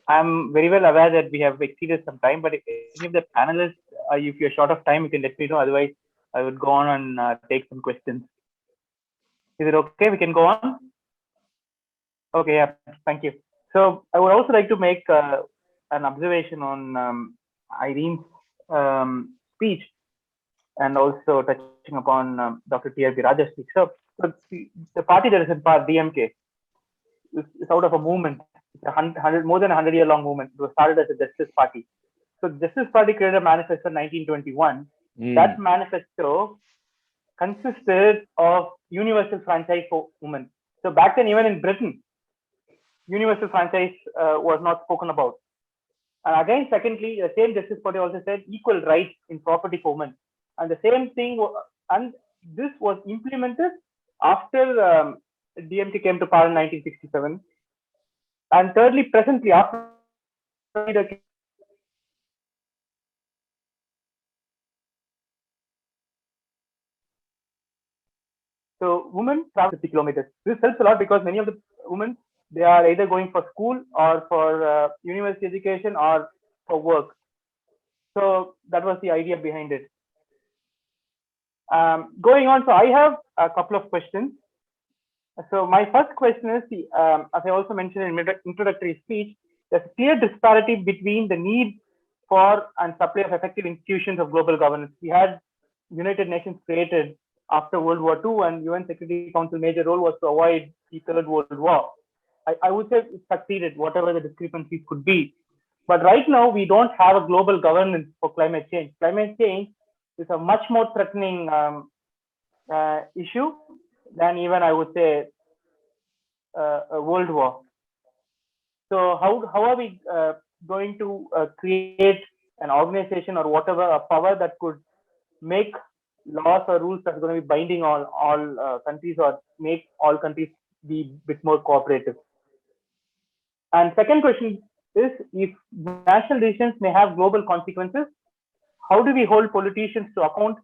I'm very well aware that we have exceeded some time, but if any of the panelists, if you're short of time, you can let me know. Otherwise, I would go on and take some questions. Is it okay? We can go on? Okay, yeah, thank you. So I would also like to make an observation on Irene's speech and also touching upon Dr. T.R.B. Raja's speech. So the party that is in power, DMK, is out of a movement. It's more than 100-year-long movement. It was started as a Justice Party. So Justice Party created a manifesto in 1921. That manifesto consisted of universal franchise for women. So back then, even in Britain, universal franchise was not spoken about. And again, secondly, the same Justice Party also said equal rights in property for women. And the same thing, and this was implemented after DMK came to power in 1967. And thirdly, presently, after so women travel 50 kilometers. This helps a lot because many of the women, they are either going for school or for university education or for work. So that was the idea behind it. Going on, so I have a couple of questions. So my first question is, as I also mentioned in introductory speech, there's a clear disparity between the need for and supply of effective institutions of global governance. We had United Nations created after World War II, and UN Security Council major role was to avoid the Third World War. I would say it succeeded, whatever the discrepancies could be. But right now, we don't have a global governance for climate change. Climate change is a much more threatening issue than even, I would say, a world war. So how are we going to create an organization or whatever, a power that could make laws or rules that are going to be binding on all countries or make all countries be a bit more cooperative? And second question is, if national decisions may have global consequences, how do we hold politicians to account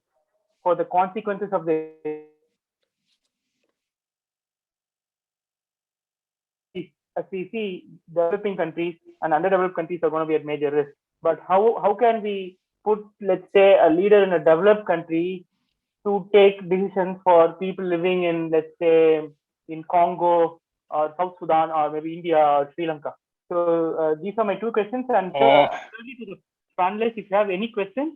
for the consequences of the as we see, developing countries and underdeveloped countries are going to be at major risk. But how can we put, let's say, a leader in a developed country to take decisions for people living in, let's say, in Congo or South Sudan or maybe India or Sri Lanka? So these are my two questions. And thirdly, to the panelists, if you have any questions,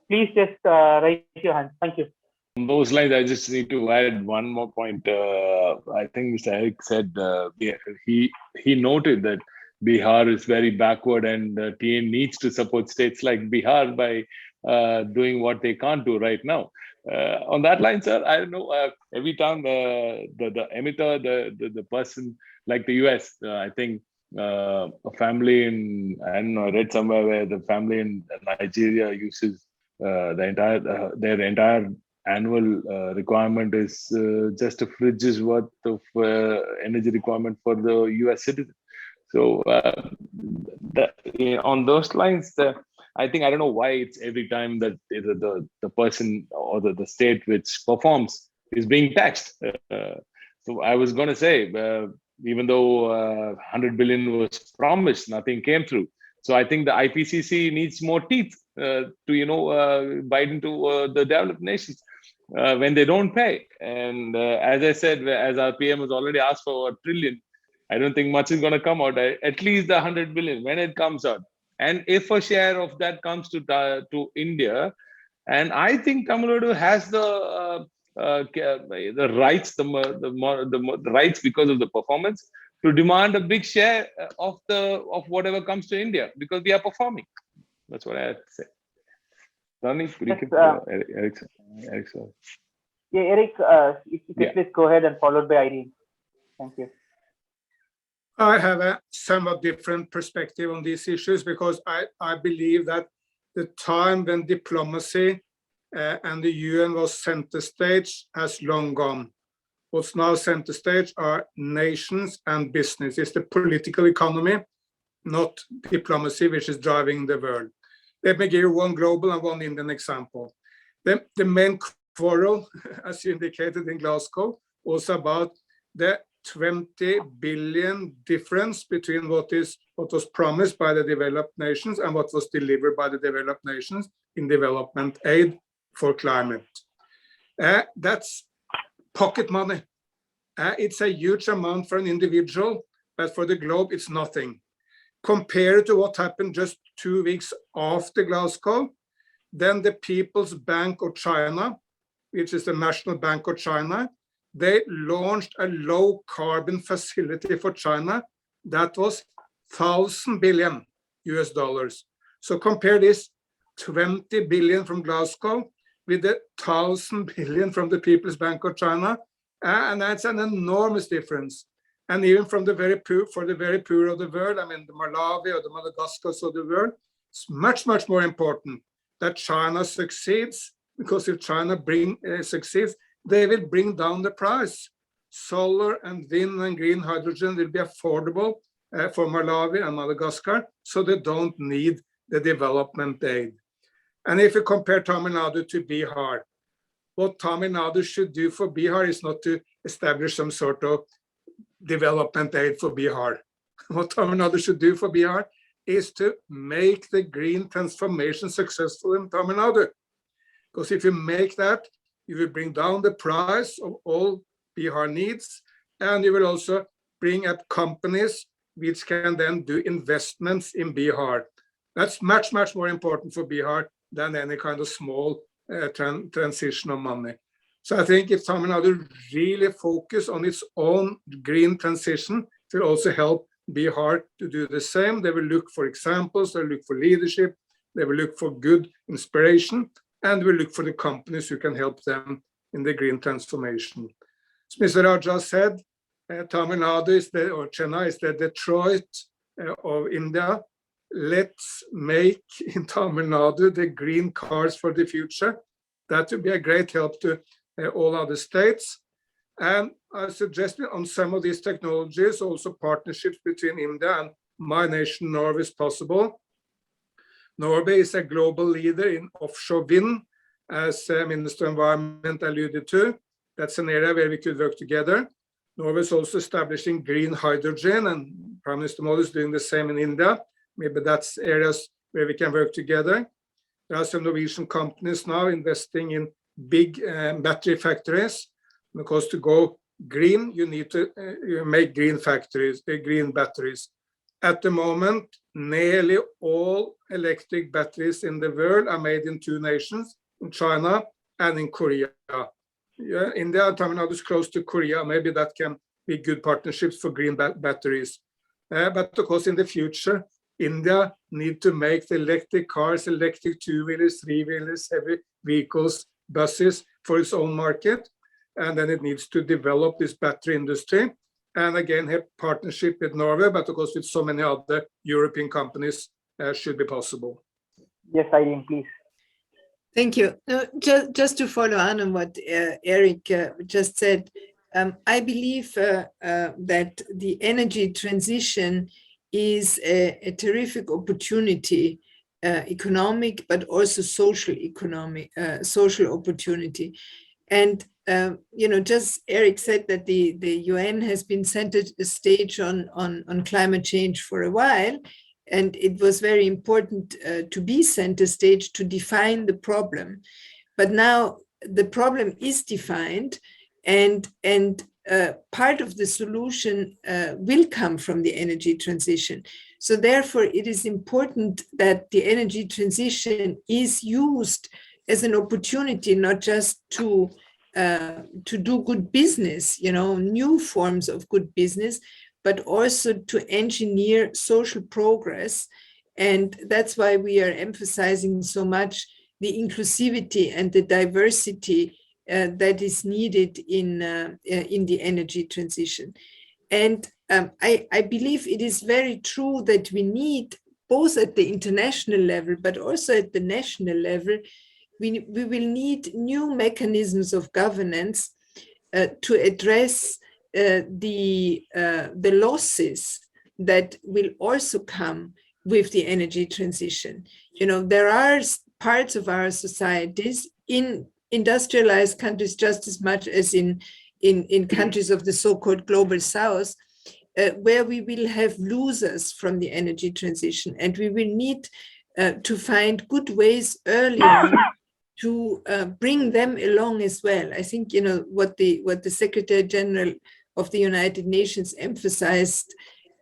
please just raise your hand. Thank you. On those lines, I just need to add one more point. I think Mr. Erik said he noted that Bihar is very backward, and TN needs to support states like Bihar by doing what they can't do right now. On that line, sir, I don't know. Every time the emitter, the person like the US, I think a family in, I don't know, I read somewhere where the family in Nigeria uses their entire annual requirement is just a fridge's worth of energy requirement for the US citizen. So on those lines, I think, I don't know why it's every time that the person or the state which performs is being taxed. So I was going to say, even though 100 billion was promised, nothing came through. So I think the IPCC needs more teeth to bite into the developed nations when they don't pay. And as I said, as our PM has already asked for $1 trillion, I don't think much is going to come out. At least the 100 billion when it comes out, and if a share of that comes to India, and I think Tamil Nadu has the rights, the rights because of the performance to demand a big share of whatever comes to India because we are performing. That's what I have to say. Ronnie, could you give Erik? Yeah, Erik, if you could please go ahead and followed by Irene. Thank you. I have a somewhat different perspective on these issues because I believe that the time when diplomacy and the UN was center stage has long gone. What's now center stage are nations and business. It's the political economy, not diplomacy, which is driving the world. Let me give you one global and one Indian example. The main quarrel, as you indicated in Glasgow, was about the 20 billion difference between what was promised by the developed nations and what was delivered by the developed nations in development aid for climate. That's pocket money. It's a huge amount for an individual, but for the globe, it's nothing. Compared to what happened just 2 weeks after Glasgow, then the People's Bank of China, which is the National Bank of China, they launched a low carbon facility for China that was 1,000 billion US dollars. So compare this 20 billion from Glasgow with the 1,000 billion from the People's Bank of China, and that's an enormous difference. And even from the very poor, for the very poor of the world, I mean the Malawi or the Madagascars of the world, it's much, much more important that China succeeds, because if China succeeds, they will bring down the price. Solar and wind and green hydrogen will be affordable for Malawi and Madagascar, so they don't need the development aid. And if you compare Tamil Nadu to Bihar, what Tamil Nadu should do for Bihar is not to establish some sort of development aid for Bihar. What Tamil Nadu should do for Bihar is to make the green transformation successful in Tamil Nadu. Because if you make that, you will bring down the price of all Bihar needs, and you will also bring up companies which can then do investments in Bihar. That's much, much more important for Bihar than any kind of small transition of money. So I think if Tamil Nadu really focus on its own green transition, it will also help Bihar to do the same. They will look for examples, they will look for leadership, they will look for good inspiration, and will look for the companies who can help them in the green transformation. As Mr. Rajaa said, Tamil Nadu is or Chennai is the Detroit of India. Let's make in Tamil Nadu the green cars for the future. That would be a great help to all other states. And I suggested on some of these technologies, also partnerships between India and my nation, Norway, is possible. Norway is a global leader in offshore wind, as Minister of Environment alluded to. That's an area where we could work together. Norway is also establishing green hydrogen, and Prime Minister Modi is doing the same in India. Maybe that's areas where we can work together. There are some Norwegian companies now investing in big battery factories. Because to go green, you need to make green factories, green batteries. At the moment, nearly all electric batteries in the world are made in two nations, in China and in Korea. Yeah, India and Tamil Nadu is close to Korea. Maybe that can be good partnerships for green batteries. But of course, in the future, India need to make the electric cars, electric two-wheelers, three-wheelers, heavy vehicles, buses for its own market. And then it needs to develop this battery industry. And again, have partnership with Norway, but of course with so many other European companies should be possible. Yes, Irene, please. Thank you. Just to follow on what Erik just said, I believe that the energy transition is a terrific opportunity, economic, but also social opportunity. And just Erik said that the UN has been center stage on climate change for a while, and it was very important to be center stage to define the problem. But now the problem is defined, and part of the solution will come from the energy transition. So therefore, it is important that the energy transition is used as an opportunity, not just to do good business, new forms of good business, but also to engineer social progress. And that's why we are emphasizing so much the inclusivity and the diversity that is needed in the energy transition. And I believe it is very true that we need, both at the international level, but also at the national level, we will need new mechanisms of governance to address the losses that will also come with the energy transition. There are parts of our societies in industrialized countries just as much as in in countries of the so-called global south, where we will have losers from the energy transition, and we will need to find good ways early on to bring them along as well. I think, you know, what the Secretary General of the United Nations emphasized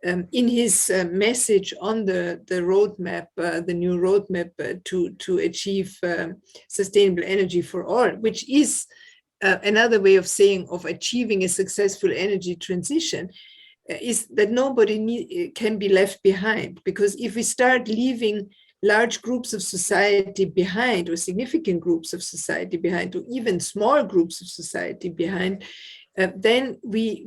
in his message on the roadmap, the new roadmap to achieve sustainable energy for all, which is another way of saying of achieving a successful energy transition, is that nobody can be left behind. Because if we start leaving large groups of society behind, or significant groups of society behind, or even small groups of society behind, then we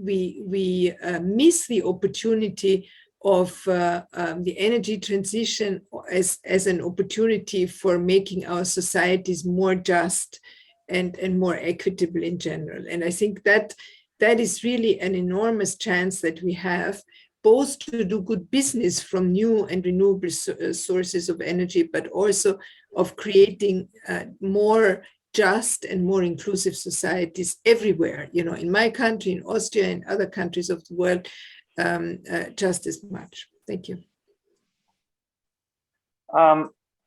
miss the opportunity of the energy transition as an opportunity for making our societies more just and more equitable in general. And I think that is really an enormous chance that we have, both to do good business from new and renewable sources of energy, but also of creating more just and more inclusive societies everywhere, you know, in my country, in Austria, and other countries of the world, just as much. Thank you.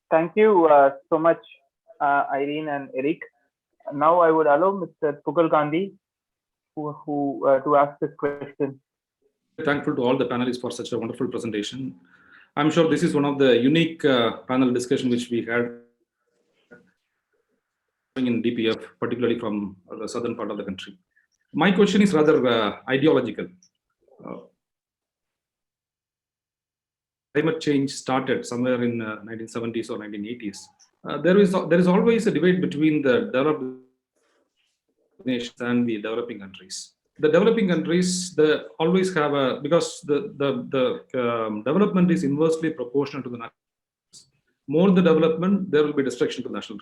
Thank you so much, Irene and Erik. Now I would allow Mr. Pukul Gandhi to ask this question. Thankful to all the panelists for such a wonderful presentation. I'm sure this is one of the unique panel discussion which we had in DPF, particularly from the southern part of the country. My question is rather ideological. Climate change started somewhere in 1970s or 1980s. There is always a debate between the developed nations and the developing countries. The developing countries, they always have a, because the development is inversely proportional to the natural. More the development, there will be destruction to natural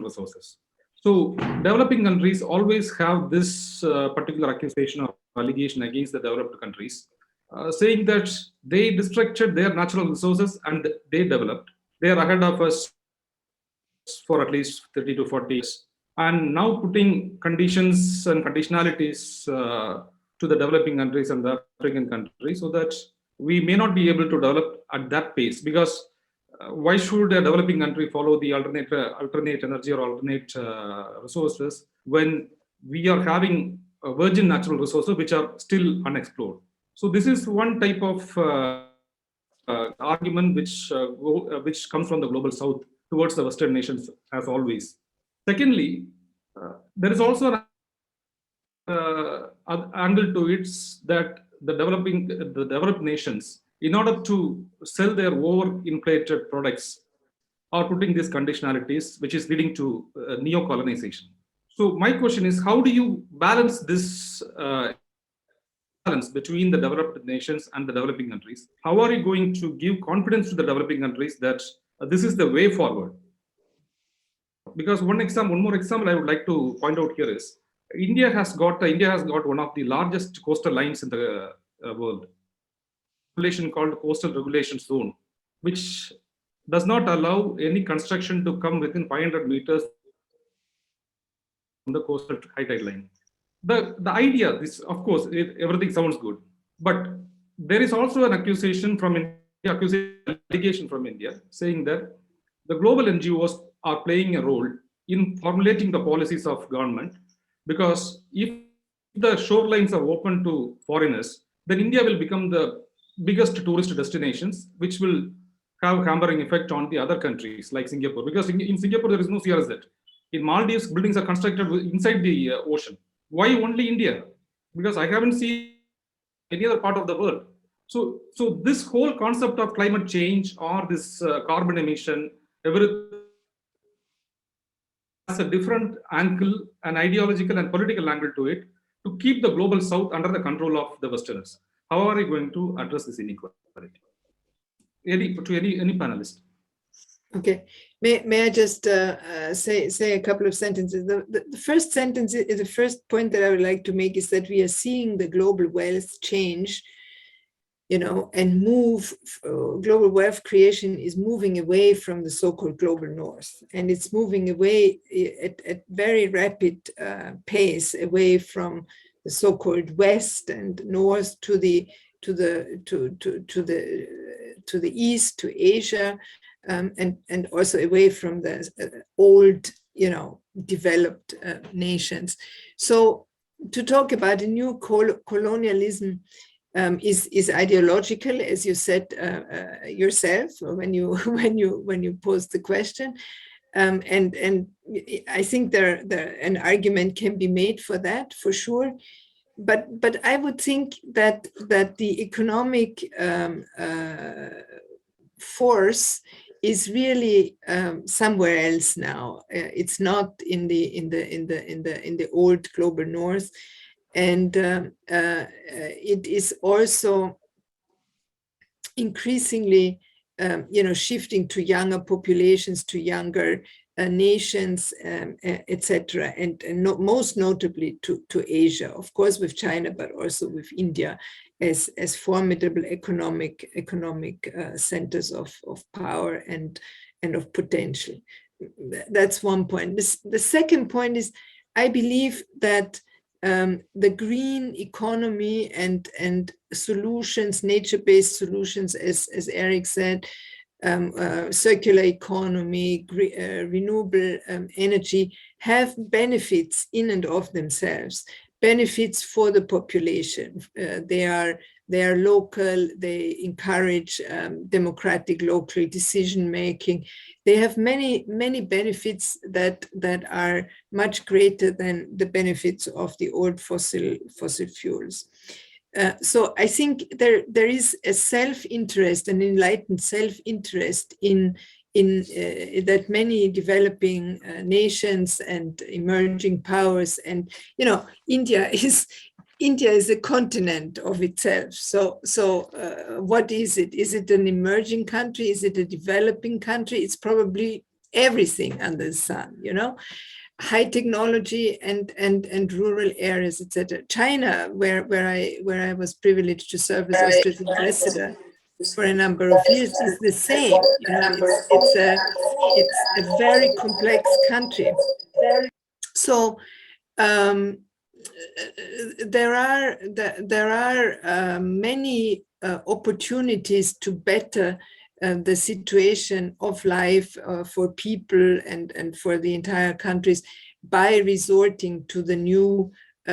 resources. So developing countries always have this particular accusation or allegation against the developed countries, saying that they destructed their natural resources and they developed. They are ahead of us for at least 30 to 40 years. And now putting conditions and conditionalities to the developing countries and the African countries, so that we may not be able to develop at that pace. Because why should a developing country follow the alternate energy or alternate resources when we are having virgin natural resources which are still unexplored? So this is one type of argument which comes from the global south towards the Western nations, as always. Secondly, there is also an angle to it that the developed nations, in order to sell their over-inflated products, are putting these conditionalities, which is leading to neo-colonization. So my question is, how do you balance this balance between the developed nations and the developing countries? How are you going to give confidence to the developing countries that this is the way forward? Because one more example I would like to point out here is India has got one of the largest coastal lines in the world, regulation called Coastal Regulation Zone, which does not allow any construction to come within 500 meters from the coastal high tide line. The idea, this of course everything sounds good, but there is also an allegation from India saying that the global NGOs are playing a role in formulating the policies of government, because if the shorelines are open to foreigners, then India will become the biggest tourist destinations, which will have hampering effect on the other countries like Singapore. Because in Singapore, there is no CRZ. In Maldives, buildings are constructed inside the ocean. Why only India? Because I haven't seen any other part of the world. So this whole concept of climate change or this carbon emission, everything has a different angle, an ideological and political angle to it, to keep the global south under the control of the Westerners. How are you going to address this inequality? Any panelist? Okay, may I just say a couple of sentences? The first sentence, the first point that I would like to make is that we are seeing the global wealth change, you know, and move. Global wealth creation is moving away from the so-called global north, and it's moving away at very rapid pace away from so-called West and North to the East, to Asia, and also away from the old, developed nations. So to talk about a new colonialism is ideological, as you said yourself when you posed the question, and I think an argument can be made for that, for sure. But I would think that the economic force is really somewhere else now. It's not in the old global north, and it is also increasingly shifting to younger populations, to younger nations, etc., and most notably to Asia, of course, with China, but also with India as formidable economic centers of power and of potential. That's one point. The second point is, I believe that the green economy and solutions, nature-based solutions, as Erik said, circular economy, renewable energy, have benefits in and of themselves, benefits for the population. They are local, they encourage democratic local decision-making. They have many benefits that are much greater than the benefits of the old fossil fuels. So I think there is a self-interest, an enlightened self-interest in that many developing nations and emerging powers, and India is a continent of itself. So what is it? Is it an emerging country? Is it a developing country? It's probably everything under the sun, high technology and rural areas, etc. China, where I was privileged to serve as Austrian ambassador for a number of years, is the same. It's a very complex country. So there are many opportunities to better the situation of life for people and for the entire countries by resorting to the new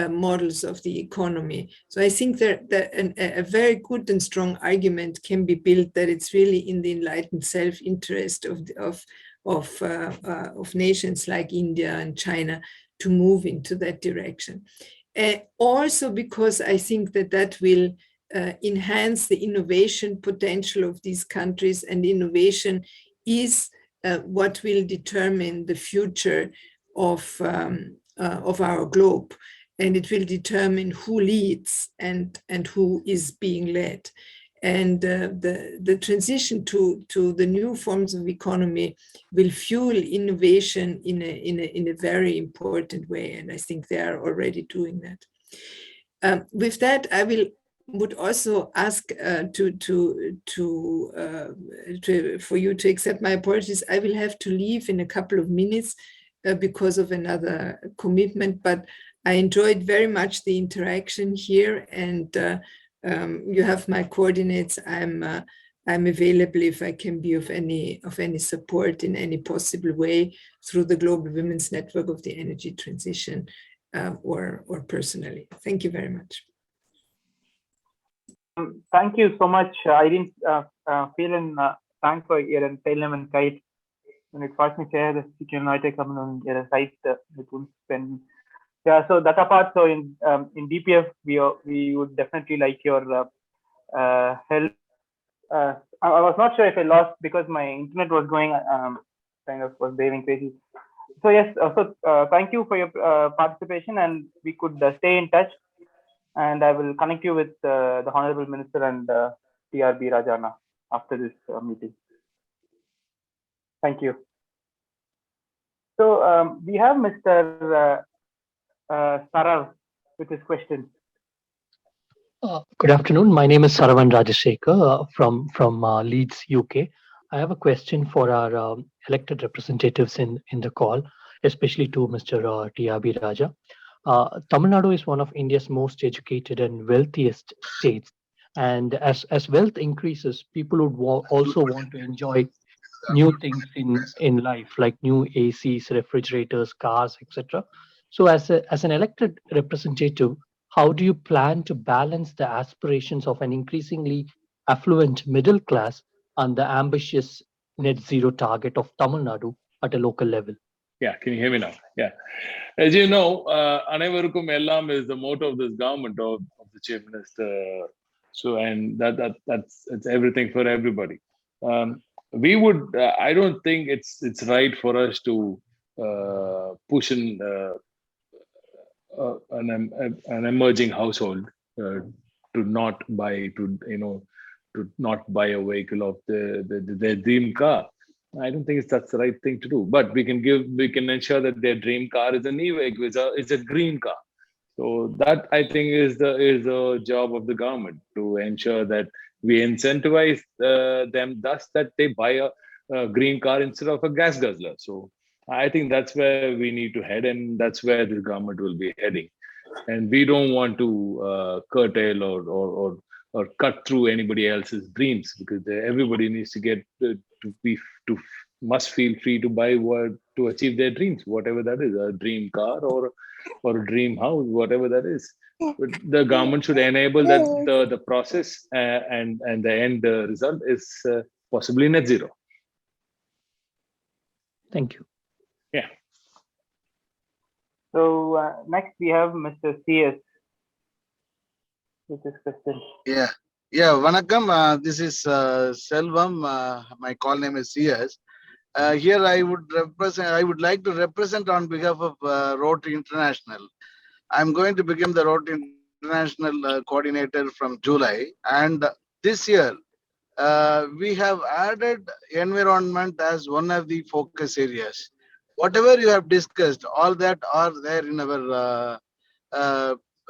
models of the economy. So I think that a very good and strong argument can be built that it's really in the enlightened self-interest of nations like India and China to move into that direction. Also because I think that will enhance the innovation potential of these countries, and innovation is what will determine the future of our globe, and it will determine who leads and who is being led. And the transition to the new forms of economy will fuel innovation in a very important way, and I think they are already doing that. With that, I would also ask for you to accept my apologies. I will have to leave in a couple of minutes because of another commitment, but I enjoyed very much the interaction here, and you have my coordinates. I'm available if I can be of any support in any possible way through the Global Women's Network of the Energy Transition or personally. Thank you very much. Thank you so much, Irene. Vielen Dank für Ihren Teilnehmendkeit und ich freue mich sehr, dass Sie heute kommen und Ihre Zeit mit uns spenden. Yeah, so that apart, so in DPF, we would definitely like your help. I was not sure if I lost because my internet was going kind of was behaving crazy. So yes, thank you for your participation, and we could stay in touch. And I will connect you with the Honorable Minister and TRB Rajaa after this meeting. Thank you. So we have Mr. Sarav with his question. Good afternoon. My name is Saravan Rajashekhar from Leeds, UK. I have a question for our elected representatives in the call, especially to Mr. TRB Rajaa. Tamil Nadu is one of India's most educated and wealthiest states. And as wealth increases, people would also want to enjoy new things in life, like new ACs, refrigerators, cars, etc. So, as an elected representative, how do you plan to balance the aspirations of an increasingly affluent middle class and the ambitious net zero target of Tamil Nadu at a local level? Yeah, can you hear me now? Yeah. As you know, Anevarukkum Ellam is the motto of this government of the Chief Minister. So, and that's it's everything for everybody. We would, I don't think it's right for us to push in an emerging household to not buy to not buy a vehicle of their dream car. I don't think that's the right thing to do. But we can ensure that their dream car is an e-vehicle, is a green car. So that I think is the job of the government to ensure that we incentivize them, thus that they buy a green car instead of a gas guzzler. So I think that's where we need to head, and that's where the government will be heading. And we don't want to curtail or cut through anybody else's dreams, because everybody needs to get to must feel free to buy to achieve their dreams, whatever that is, a dream car or a dream house, whatever that is. But the government should enable that the process and the end result is possibly net zero. Thank you. Yeah. So next we have Mr. CS with this question. Yeah, Vanakkam. This is Selvam. My call name is CS. Here I would like to represent on behalf of Rotary International. I'm going to become the Rotary International coordinator from July, and this year we have added environment as one of the focus areas. Whatever you have discussed, all that are there in our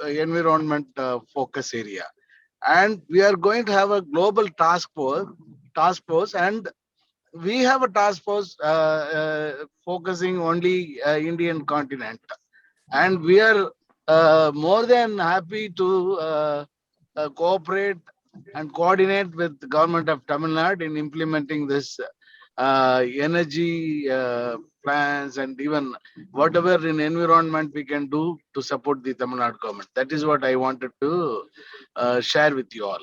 environment focus area, and we are going to have a global task force, and we have a task force focusing only Indian continent, and we are more than happy to cooperate and coordinate with the government of Tamil Nadu in implementing this energy plans, and even whatever in environment we can do to support the Tamil Nadu government. That is what I wanted to share with you all.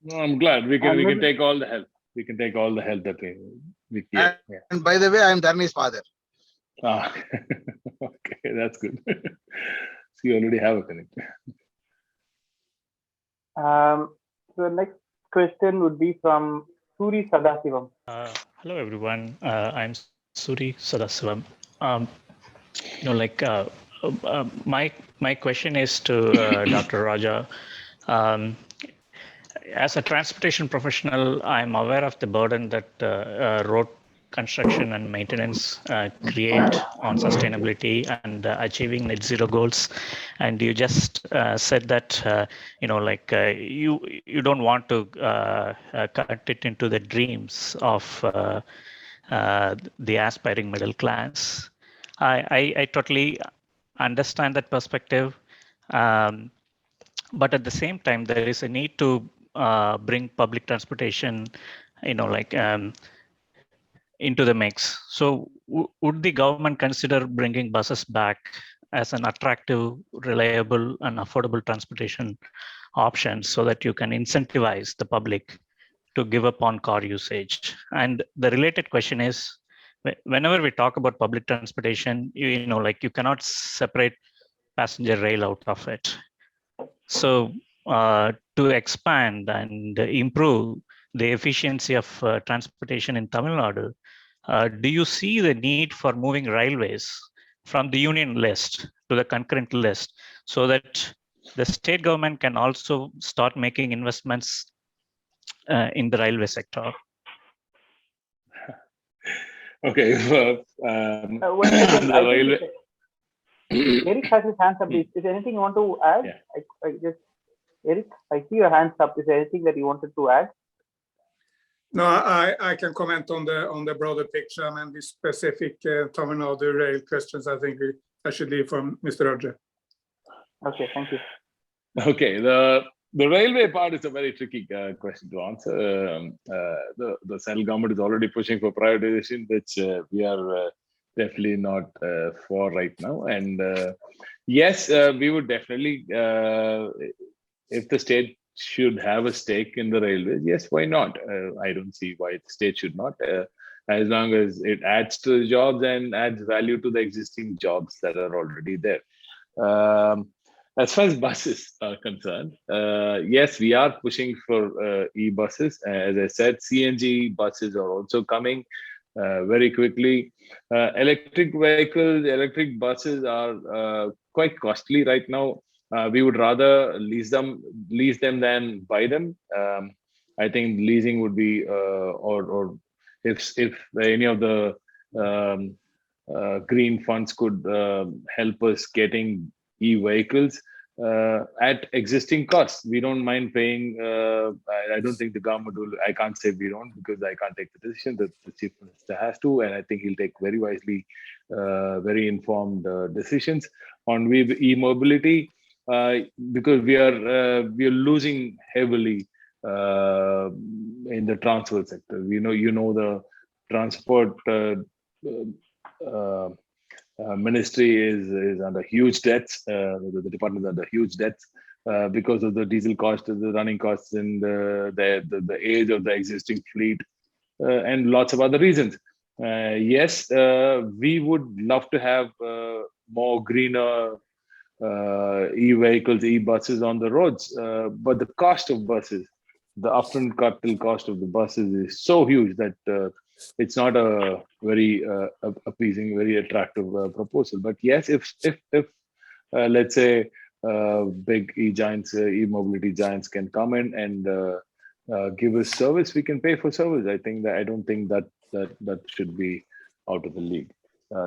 No, I'm glad we can take all the help. We can take all the help that we get. Yeah. And by the way, I am Dharni's father. Ah, okay, that's good. So you already have a connect. So next question would be from Suri Sadasivam. Hello everyone. I'm Suri Sadasivam. My question is to Dr. Rajaa. As a transportation professional, I'm aware of the burden that road construction and maintenance create on sustainability and achieving net zero goals. And you just said that you don't want to cut it into the dreams of the aspiring middle class. I totally understand that perspective, but at the same time, there is a need to bring public transportation, into the mix. So would the government consider bringing buses back as an attractive, reliable, and affordable transportation option so that you can incentivize the public to give up on car usage? And the related question is, whenever we talk about public transportation, you cannot separate passenger rail out of it. So to expand and improve the efficiency of transportation in Tamil Nadu, do you see the need for moving railways from the union list to the concurrent list so that the state government can also start making investments in the railway sector? Okay. Erik has his hands up. Is there anything you want to add? Yeah. Erik, I see your hands up. Is there anything that you wanted to add? No, I can comment on the broader picture. I mean, the specific Tamil Nadu rail questions. I think I should leave from Mr. Rajaa. Okay, thank you. Okay, the railway part is a very tricky question to answer. The central government is already pushing for privatization, which we are definitely not for right now. And yes, we would definitely, if the state should have a stake in the railways, yes, why not? I don't see why the state should not, as long as it adds to the jobs and adds value to the existing jobs that are already there. As far as buses are concerned, yes, we are pushing for e-buses. As I said, CNG buses are also coming very quickly. Electric vehicles, electric buses are quite costly right now. We would rather lease them than buy them. I think leasing would be, or if any of the green funds could help us getting e-vehicles at existing costs. We don't mind paying. I don't think the government will. I can't say we don't, because I can't take the decision. The chief minister has to, and I think he'll take very wisely, very informed decisions on e-mobility, because we are losing heavily in the transport sector. The transport ministry is under huge debts. The department is under huge debts because of the diesel cost, the running costs, and the age of the existing fleet, and lots of other reasons. Yes, we would love to have more greener e-vehicles, e-buses on the roads, but the cost of buses, the upfront capital cost of the buses is so huge that it's not a very appeasing, very attractive proposal. But yes, if let's say big e-giants, e-mobility giants can come in and give us service, we can pay for service. I don't think that should be out of the league.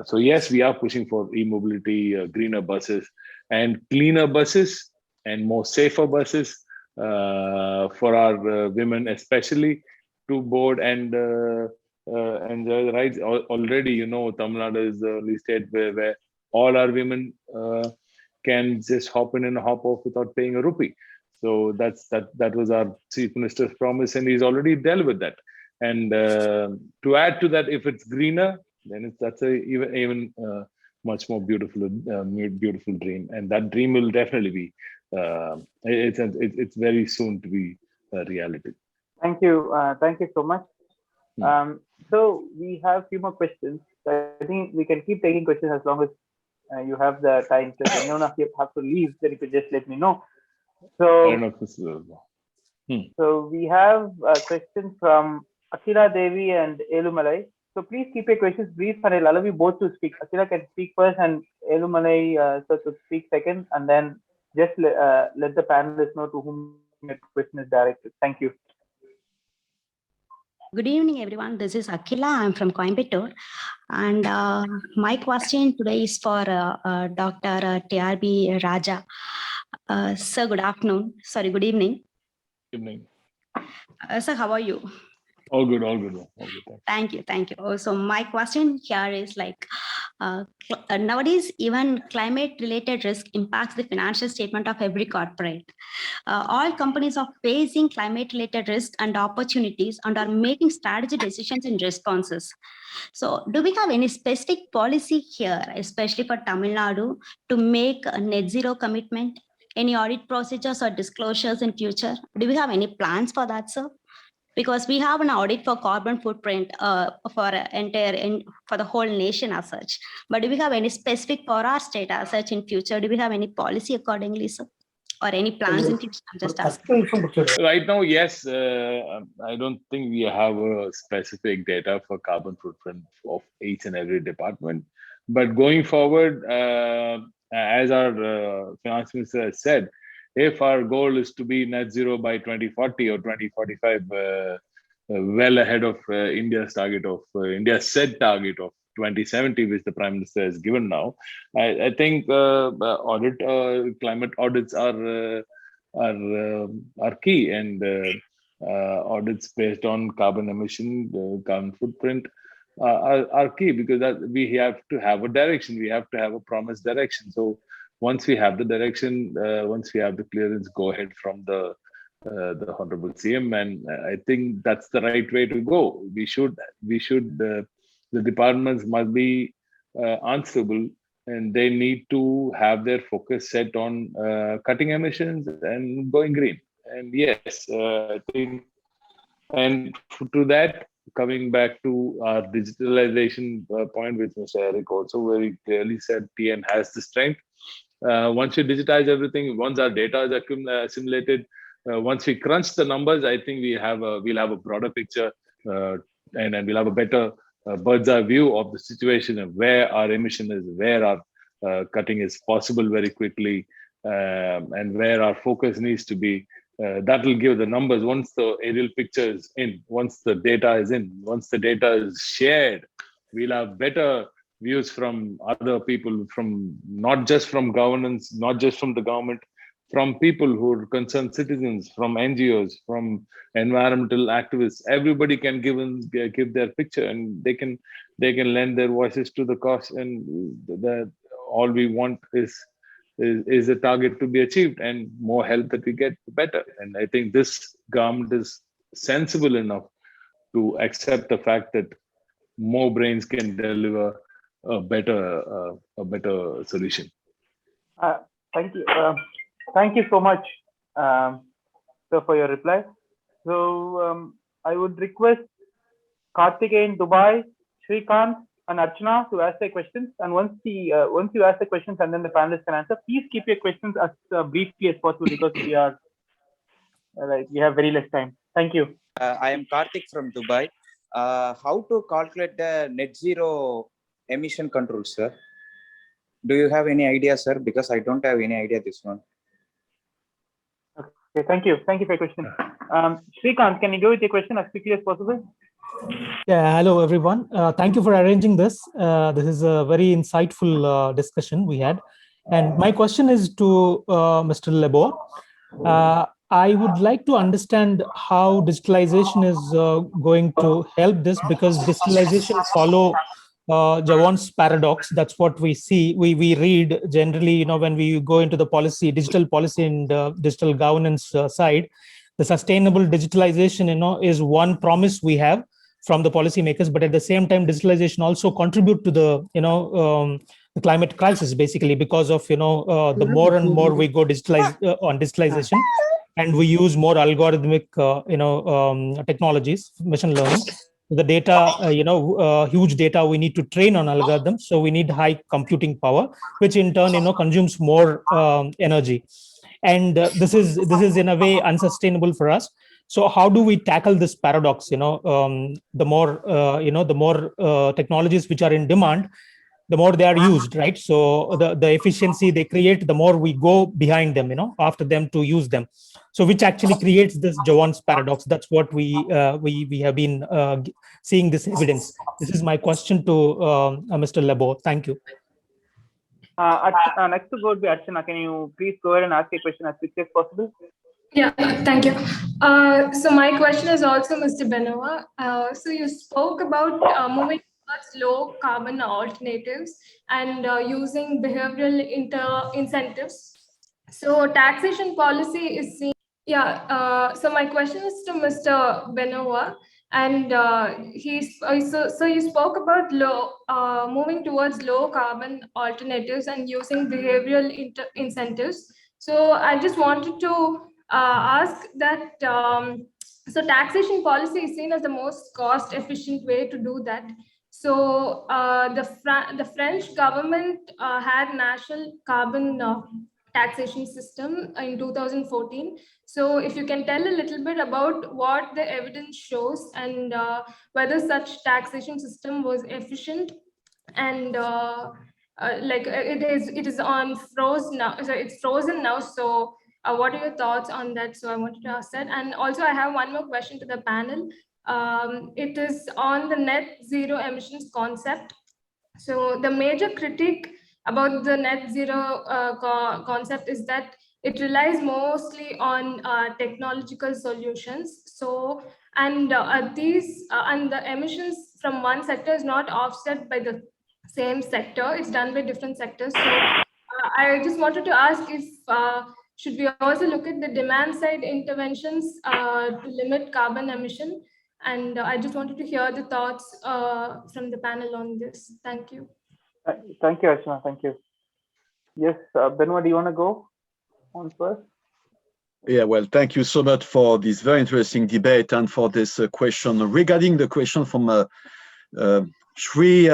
So yes, we are pushing for e-mobility, greener buses, and cleaner buses, and more safer buses for our women, especially, to board and enjoy the rides. Already, Tamil Nadu is the only state where all our women can just hop in and hop off without paying a rupee. So that was our chief minister's promise, and he's already dealt with that. And to add to that, if it's greener, then that's a even much more beautiful dream, and that dream will definitely be. It's very soon to be a reality. Thank you so much. So we have a few more questions. So I think we can keep taking questions as long as you have the time. So if anyone of you have to leave, then you could just let me know. So I don't know if this is So we have a question from Akila Devi and Elumalai. So please keep your questions brief, and I'll allow you both to speak. Akila can speak first, and Elumalai to speak second, and then just let the panelists know to whom your question is directed. Thank you. Good evening, everyone. This is Akila. I'm from Coimbatore. And my question today is for Dr. TRB Rajaa. Sir, good afternoon. Sorry, good evening. Good evening. Sir, how are you? All good. Thank you. So my question here is nowadays, even climate-related risk impacts the financial statement of every corporate. All companies are facing climate-related risk and opportunities and are making strategy decisions and responses. So do we have any specific policy here, especially for Tamil Nadu, to make a net zero commitment? Any audit procedures or disclosures in future? Do we have any plans for that, sir? Because we have an audit for carbon footprint for the whole nation as such. But do we have any specific for our state as such in future? Do we have any policy accordingly, sir? Or any plans in future? I'm just asking. Right now, yes. I don't think we have a specific data for carbon footprint of each and every department. But going forward, as our finance minister has said, if our goal is to be net zero by 2040 or 2045, well ahead of India's target of India's said target of 2070, which the Prime Minister has given now, I think climate audits are key, and audits based on carbon emission, carbon footprint, are key, because that we have to have a direction. We have to have a promised direction. So once we have the direction, once we have the clearance, go ahead from the Honorable CM, and I think that's the right way to go. We should the departments must be answerable, and they need to have their focus set on cutting emissions and going green. And yes, I think, and to that, coming back to our digitalization point, which Mr. Erik also very clearly said, TN has the strength. Once we digitize everything, once our data is assimilated, once we crunch the numbers, I think we'll have a broader picture, and we'll have a better bird's eye view of the situation of where our emission is, where our cutting is possible very quickly, and where our focus needs to be. That will give the numbers once the aerial picture is in, once the data is in, once the data is shared. We'll have better views from other people, from not just from governance, not just from the government, from people who are concerned citizens, from NGOs, from environmental activists. Everybody can give their picture, and they can lend their voices to the cause. And that all we want is a target to be achieved, and more help that we get, the better. And I think this government is sensible enough to accept the fact that more brains can deliver a better solution. Thank you. Thank you so much, sir, for your reply. So I would request Karthikeyan, Dubai, Shrikant, and Archana to ask their questions. And once you ask the questions and then the panelists can answer, please keep your questions as briefly as possible, because we have very less time. Thank you. I am Karthik from Dubai. How to calculate the net zero emission control, sir? Do you have any idea, sir? Because I don't have any idea this one. Okay, thank you. Thank you for your question. Shrikant, can you go with your question as quickly as possible? Yeah, hello everyone. Thank you for arranging this. This is a very insightful discussion we had. And my question is to Mr. Lebot. I would like to understand how digitalization is going to help this, because digitalization follow Jevons paradox. That's what we see. We read generally, when we go into the policy, digital policy and digital governance side, the sustainable digitalization, is one promise we have from the policymakers, but at the same time, digitalization also contribute to the, the climate crisis, basically, because of, the more and more we go on digitalization, and we use more algorithmic, technologies, machine learning. The data, huge data we need to train on algorithms. So we need high computing power, which in turn, consumes more energy. And this is in a way unsustainable for us. So how do we tackle this paradox? The more technologies which are in demand, the more they are used, right? So the efficiency they create, the more we go behind them, after them to use them. So which actually creates this Jevons paradox. That's what we have been seeing this evidence. This is my question to Mr. Lebot. Thank you. Next to go would be Archana. Can you please go ahead and ask a question as quickly as possible? Yeah, thank you. So my question is also Mr. Benoit. So you spoke about moving towards low carbon alternatives and using behavioral incentives. So taxation policy is seen. Yeah. So my question is to Mr. Benoit, and so you spoke about moving towards low carbon alternatives and using behavioral incentives. So I just wanted to ask that, so taxation policy is seen as the most cost efficient way to do that. So the French government had national carbon taxation system in 2014. So if you can tell a little bit about what the evidence shows and whether such taxation system was efficient, and like it is on froze now, so it's frozen now. So what are your thoughts on that? So I wanted to ask that. And also I have one more question to the panel. It is on the net zero emissions concept. So the major critique about the net zero concept is that it relies mostly on technological solutions. So and the emissions from one sector is not offset by the same sector. It's done by different sectors. So I just wanted to ask if should we also look at the demand side interventions to limit carbon emission? And I just wanted to hear the thoughts from the panel on this. Thank you. Thank you, Archana. Thank you. Yes, Benoit, do you want to go on first? Yeah, well, thank you so much for this very interesting debate and for this question. Regarding the question from Shri,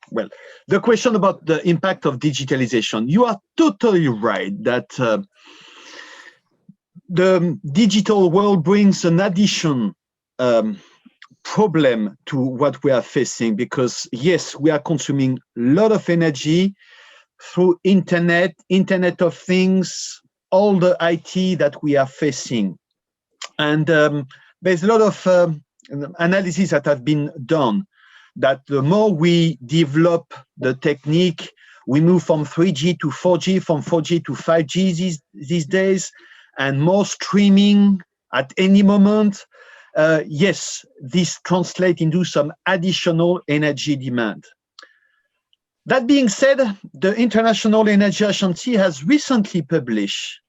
well, the question about the impact of digitalization, you are totally right that the digital world brings an addition problem to what we are facing, because yes, we are consuming a lot of energy through Internet of Things, all the IT that we are facing. And there's a lot of analysis that have been done that the more we develop the technique, we move from 3G to 4G, from 4G to 5G these days, and more streaming at any moment. Yes, this translates into some additional energy demand. That being said, the International Energy Agency has recently published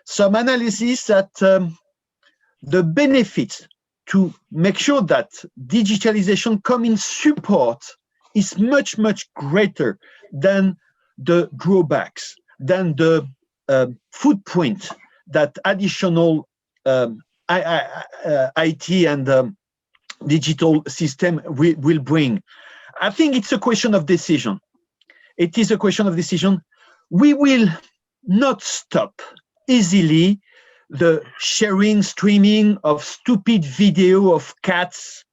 some analysis that the benefits to make sure that digitalization come in support is much, much greater than the drawbacks, than the footprint that additional IT and digital system will bring. I think it's a question of decision. It is a question of decision. We will not stop easily the sharing, streaming of stupid video of cats,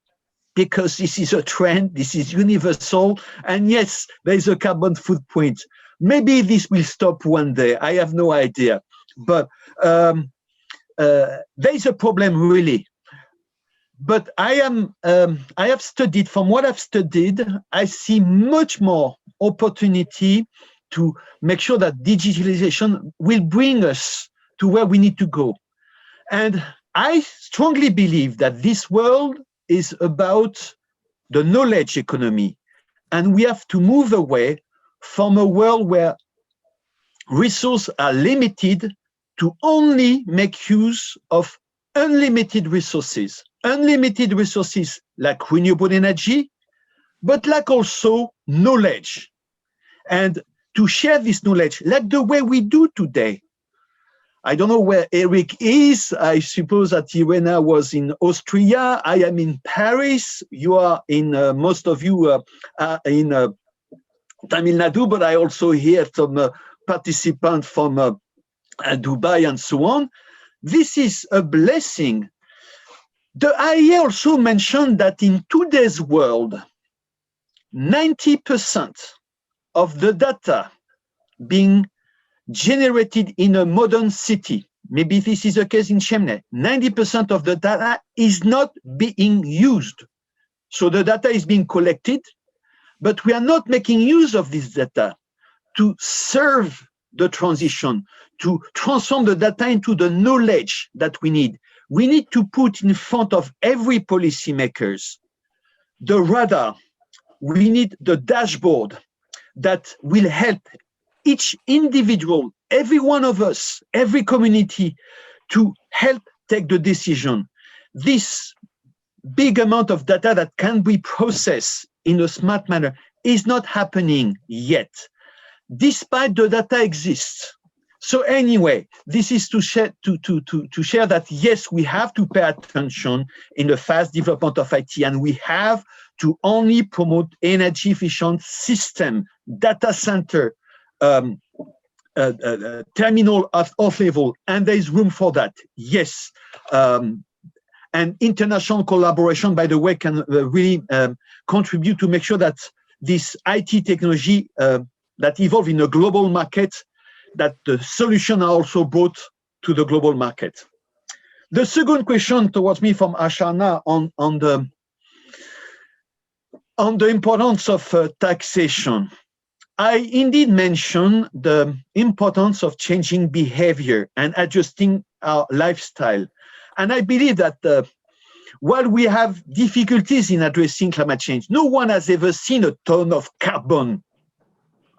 because this is a trend, this is universal, and yes, there is a carbon footprint. Maybe this will stop one day, I have no idea, but there is a problem really. But I have studied, from what I've studied, I see much more opportunity to make sure that digitalization will bring us to where we need to go. And I strongly believe that this world is about the knowledge economy. And we have to move away from a world where resources are limited to only make use of unlimited resources like renewable energy, but like also knowledge. And to share this knowledge, like the way we do today. I don't know where Erik is. I suppose that Irene was in Austria. I am in Paris. You are in, most of you are in Tamil Nadu, but I also hear some participants from Dubai and so on. This is a blessing. The IEA also mentioned that in today's world, 90% of the data being generated in a modern city, maybe this is the case in Chemney, 90% of the data is not being used. So the data is being collected, but we are not making use of this data to serve the transition, to transform the data into the knowledge that we need. We need to put in front of every policymakers the radar. We need the dashboard that will help each individual, every one of us, every community, to help take the decision. This big amount of data that can be processed in a smart manner is not happening yet, despite the data exists. So anyway, this is to share that yes, we have to pay attention in the fast development of IT, and we have to only promote energy efficient system, data center, terminal off level, and there is room for that. Yes, and international collaboration, by the way, can really contribute to make sure that this IT technology that evolve in a global market, that the solution are also brought to the global market. The second question towards me from Ashana on the importance of taxation. I indeed mentioned the importance of changing behavior and adjusting our lifestyle. And I believe that while we have difficulties in addressing climate change, no one has ever seen a ton of carbon.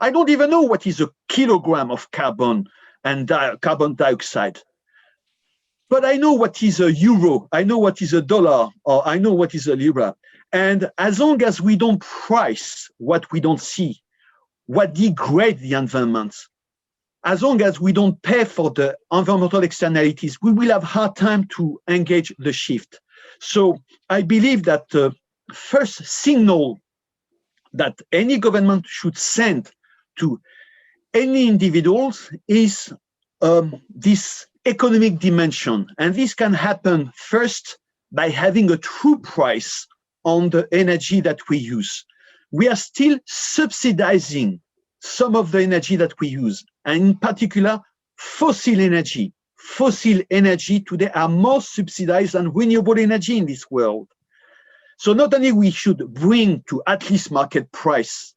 I don't even know what is a kilogram of carbon and carbon dioxide. But I know what is a euro, I know what is a dollar, or I know what is a lira. And as long as we don't price what we don't see, what degrades the environment, as long as we don't pay for the environmental externalities, we will have a hard time to engage the shift. So I believe that the first signal that any government should send to any individuals is this economic dimension. And this can happen first by having a true price on the energy that we use. We are still subsidizing some of the energy that we use, and in particular, fossil energy. Fossil energy today are more subsidized than renewable energy in this world. So not only we should bring to at least market price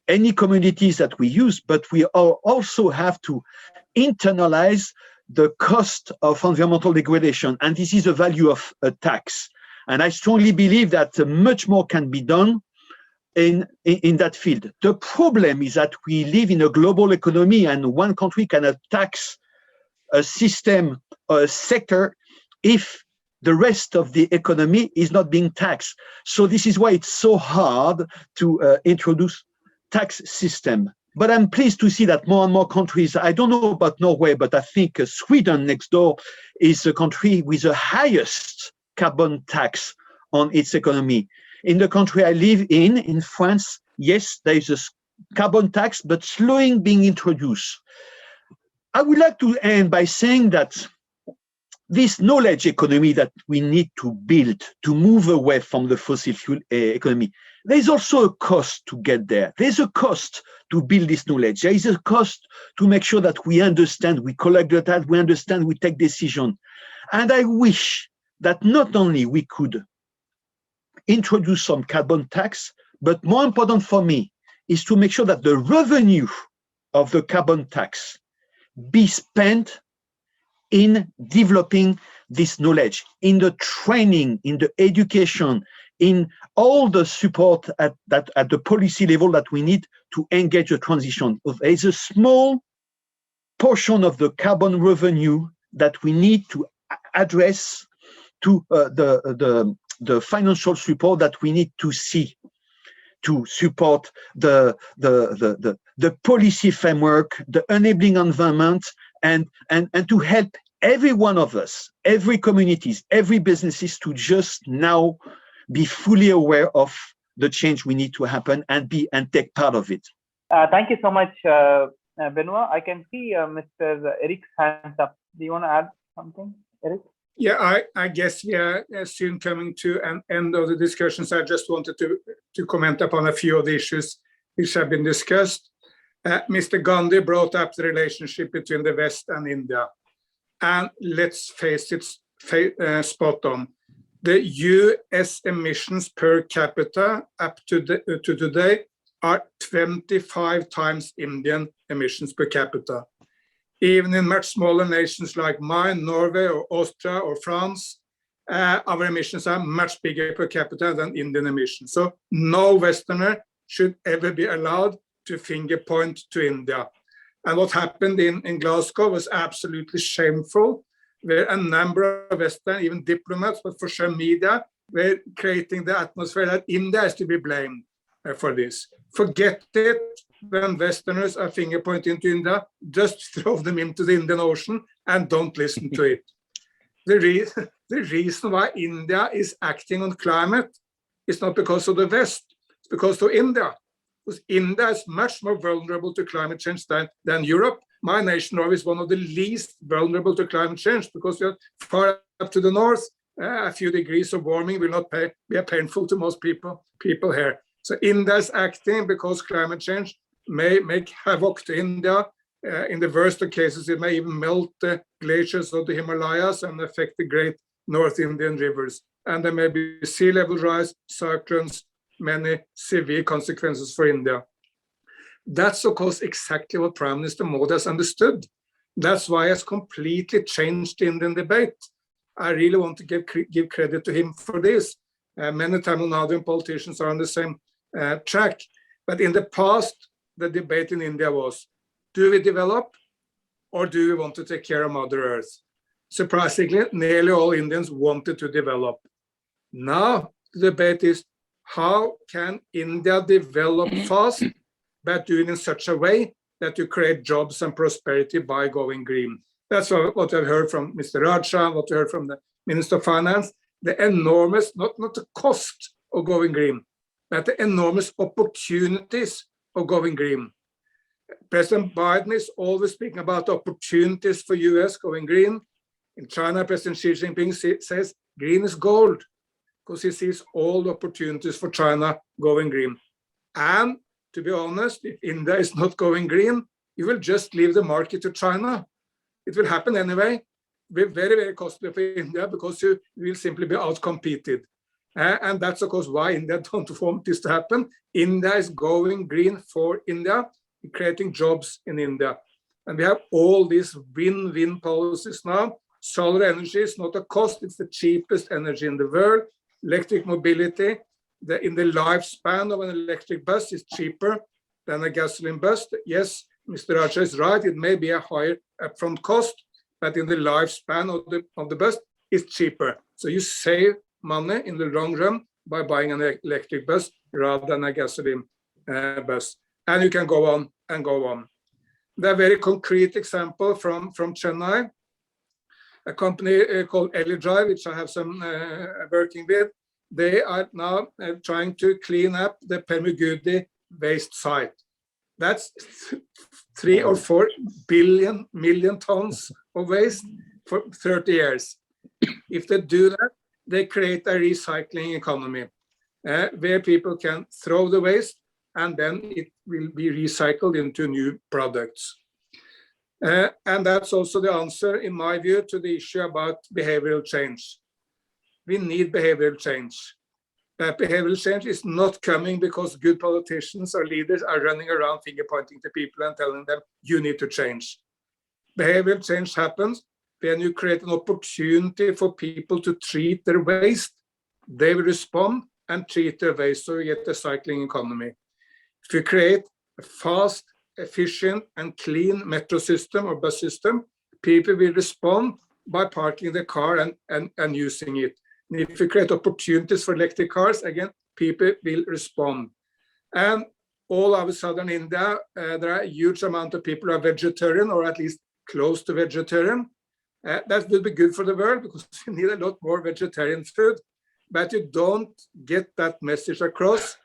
any commodities that we use, but we also have to internalize the cost of environmental degradation. And this is the value of a tax. And I strongly believe that much more can be done in that field. The problem is that we live in a global economy, and one country cannot tax a system or a sector if the rest of the economy is not being taxed. So this is why it's so hard to introduce tax system. But I'm pleased to see that more and more countries, I don't know about Norway, but I think Sweden next door is a country with the highest carbon tax on its economy. In the country I live in France, yes, there is a carbon tax, but slowly being introduced. I would like to end by saying that this knowledge economy that we need to build to move away from the fossil fuel economy, there's also a cost to get there. There's a cost to build this knowledge. There is a cost to make sure that we understand, we collect the data, we understand, we take decision. And I wish that not only we could introduce some carbon tax, but more important for me is to make sure that the revenue of the carbon tax be spent in developing this knowledge, in the training, in the education, in all the support at the policy level that we need to engage the transition. There is a small portion of the carbon revenue that we need to address to the financial support that we need to see to support the policy framework, the enabling environment, and to help every one of us, every communities, every businesses to just now be fully aware of the change we need to happen and take part of it. Thank you so much, Benoit. I can see Mr. Erik's hands up. Do you want to add something, Erik? Yeah, I guess we are soon coming to an end of the discussions. I just wanted to comment upon a few of the issues which have been discussed. Mr. Gandhi brought up the relationship between the West and India. And let's face it, spot on. The US emissions per capita up to today are 25 times Indian emissions per capita. Even in much smaller nations like mine, Norway or Austria or France, our emissions are much bigger per capita than Indian emissions. So no Westerner should ever be allowed to finger point to India. And what happened in Glasgow was absolutely shameful, where a number of Western, even diplomats, but for sure media, were creating the atmosphere that India is to be blamed for this. Forget it. When Westerners are finger pointing to India, just throw them into the Indian Ocean and don't listen to it. The reason why India is acting on climate is not because of the West, it's because of India. Because India is much more vulnerable to climate change than Europe. My nation, Norway, is one of the least vulnerable to climate change because we are far up to the north. A few degrees of warming will not be painful to most people here. So India is acting because climate change may make havoc to India. In the worst of cases, it may even melt the glaciers of the Himalayas and affect the great North Indian rivers. And there may be sea level rise, cyclones, many severe consequences for India. That's, of course, exactly what Prime Minister Modi has understood. That's why he has completely changed the Indian debate. I really want to give credit to him for this. Many Tamil Nadu politicians are on the same track. But in the past, the debate in India was, do we develop or do we want to take care of Mother Earth? Surprisingly, nearly all Indians wanted to develop. Now the debate is, how can India develop fast, but doing in such a way that you create jobs and prosperity by going green? That's what I've heard from Mr. Rajaa, what I heard from the Minister of Finance, the enormous, not the cost of going green, but the enormous opportunities of going green. President Biden is always speaking about opportunities for US going green. In China, President Xi Jinping says green is gold, because he sees all the opportunities for China going green. And to be honest, if India is not going green, you will just leave the market to China. It will happen anyway. Be very, very costly for India, because you will simply be outcompeted. And that's, of course, why India don't want this to happen. India is going green for India, creating jobs in India. And we have all these win-win policies now. Solar energy is not a cost, it's the cheapest energy in the world. Electric mobility, in the lifespan of an electric bus is cheaper than a gasoline bus. Yes, Mr. Rajaa is right, it may be a higher upfront cost, but in the lifespan of the bus, it's cheaper. So you save money in the long run by buying an electric bus rather than a gasoline bus. And you can go on and go on. The very concrete example from Chennai, a company called Drive, which I have some working with, they are now trying to clean up the Permigudi waste site. That's 3 or 4 million tons of waste for 30 years. If they do that, they create a recycling economy where people can throw the waste and then it will be recycled into new products. And that's also the answer, in my view, to the issue about behavioral change. We need behavioral change. Behavioral change is not coming because good politicians or leaders are running around finger pointing to people and telling them, you need to change. Behavioral change happens when you create an opportunity for people to treat their waste. They will respond and treat their waste, so you get a cycling economy. If you create a fast, efficient and clean metro system or bus system, people will respond by parking the car and using it. And if you create opportunities for electric cars, again, people will respond. And all over southern India, there are a huge amount of people who are vegetarian or at least close to vegetarian. That will be good for the world because you need a lot more vegetarian food, but you don't get that message across.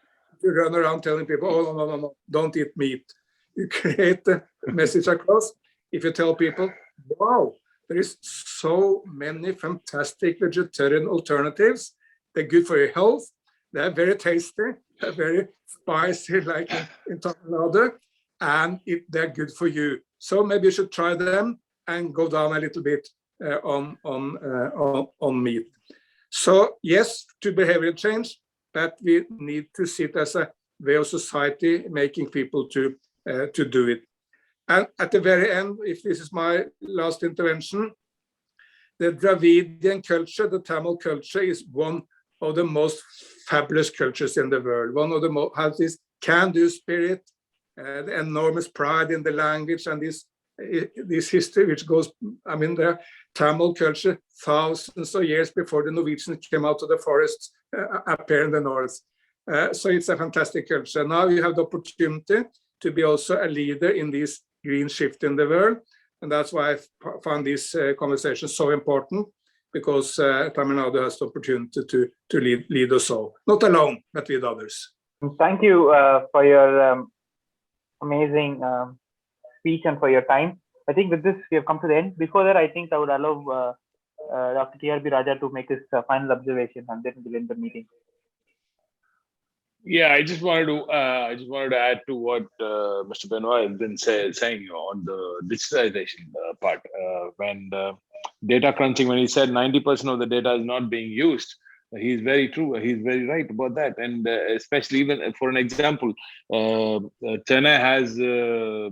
You run around telling people, oh, no, don't eat meat. You create the message across if you tell people, wow, there is so many fantastic vegetarian alternatives. They're good for your health. They're very tasty. They're very spicy, like in Tamil Nadu, and they're good for you. So maybe you should try them and go down a little bit on meat. So yes, to behavioral change, but we need to see it as a way of society making people to do it. And at the very end, if this is my last intervention, the Dravidian culture, the Tamil culture, is one of the most fabulous cultures in the world. One of the most has this can-do spirit, the enormous pride in the language, and this history, which goes, I mean, the Tamil culture thousands of years before the Norwegians came out of the forests appear in the north. So it's a fantastic culture. Now you have the opportunity to be also a leader in this green shift in the world. And that's why I found this conversation so important, because Tamil Nadu has the opportunity to lead us all, not alone, but with others. Thank you for your amazing speech and for your time. I think with this, we have come to the end. Before that, I think I would allow Dr. TRB Rajaa to make his final observation, and then we'll end the meeting. Yeah, I just wanted to add to what Mr. Benoit has been saying on the digitalization part. When data crunching, when he said 90% of the data is not being used, he's very true. He's very right about that. And especially even for an example, Chennai has a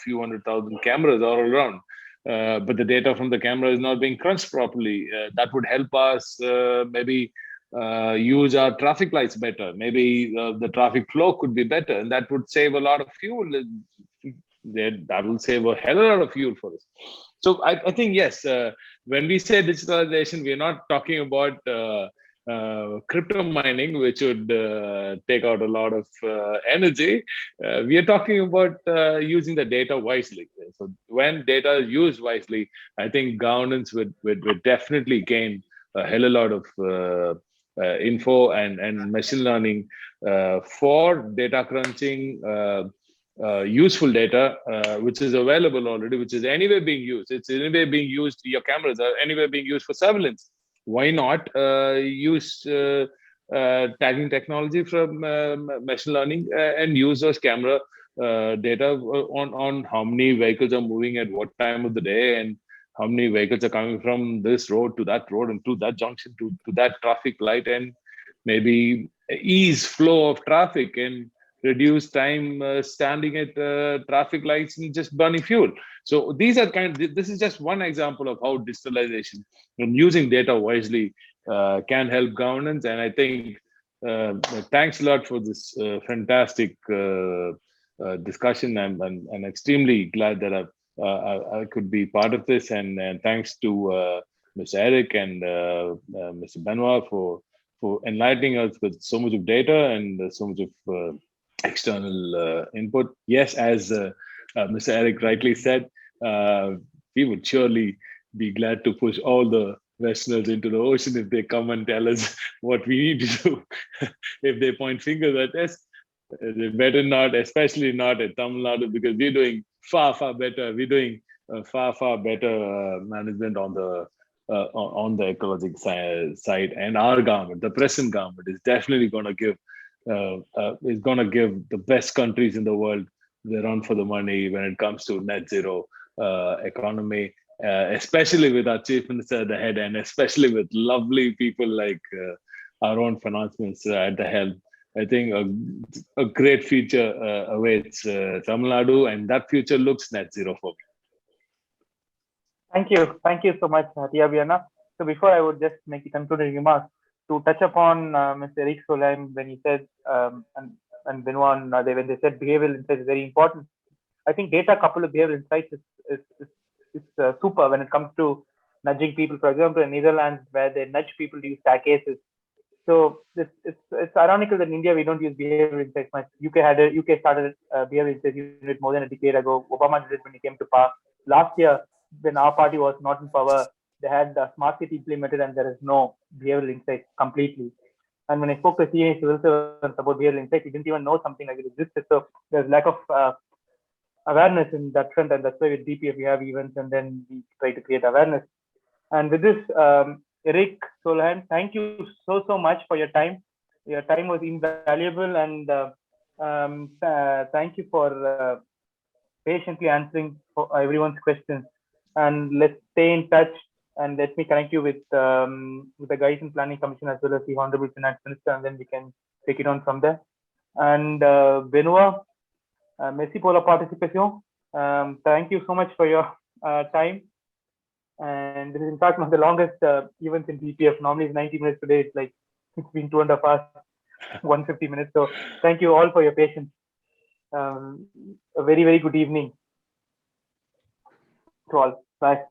few 100,000 cameras all around. but the data from the camera is not being crunched properly. That would help us maybe use our traffic lights better. Maybe the traffic flow could be better, and that would save a lot of fuel. That will save a hell of a lot of fuel for us. So I think, yes, when we say digitalization, we're not talking about crypto mining, which would take out a lot of energy. We are talking about using the data wisely. So when data is used wisely, I think governance would definitely gain a hell of a lot of info and machine learning for data crunching, useful data, which is available already, which is anyway being used. It's anyway being used. Your cameras are anyway being used for surveillance. Why not use tagging technology from machine learning and use those camera data on how many vehicles are moving at what time of the day, and how many vehicles are coming from this road to that road and to that junction to that traffic light, and maybe ease flow of traffic and reduce time standing at traffic lights and just burning fuel. So these are this is just one example of how digitalization and using data wisely can help governance. And I think thanks a lot for this fantastic discussion. I'm extremely glad that I could be part of this, and thanks to Mr. Erik and Mr. Benoit for enlightening us with so much of data and so much of external input. Yes, as Mr. Erik rightly said, we would surely be glad to push all the Westerners into the ocean if they come and tell us what we need to do. If they point fingers at us, they better not, especially not at Tamil Nadu, because we're doing far better. We're doing far better management on the ecological side, and our government, the present government, is definitely going to give the best countries in the world the run for the money when it comes to net zero economy, especially with our chief minister at the head, and especially with lovely people like our own finance minister at the helm. I think a great future awaits Tamil Nadu, and that future looks net zero for me. Thank you so much, Thiaga. So before I would just make a concluding remark to touch upon Mr. Erik Solheim when he said and Benoit when they said behavioral insights is very important. I think data coupled with behavioral insights is super when it comes to nudging people. For example, in Netherlands, where they nudge people to use staircases. So it's ironical that in India we don't use behavioral insights much. UK started a behavioral insights unit more than a decade ago. Obama did it when he came to power. Last year, when our party was not in power, they had the smart city implemented, and there is no behavioral insights completely. And when I spoke to senior civil servants about behavioral insights, we didn't even know something like it existed. So there's lack of awareness in that front, and that's why with DPF we have events, and then we try to create awareness. And with this, Erik Solheim, thank you so much for your time. Your time was invaluable, and thank you for patiently answering for everyone's questions. And let's stay in touch, and let me connect you with the guys in Planning Commission as well as the Honorable Finance Minister, and then we can take it on from there. And Benoit, merci pour la participation. Thank you so much for your time. And this is in fact one of the longest events in DPF. Normally it's 90 minutes. Today it's been 2.5 hours, 150 minutes. So thank you all for your patience. A very good evening to all. Bye.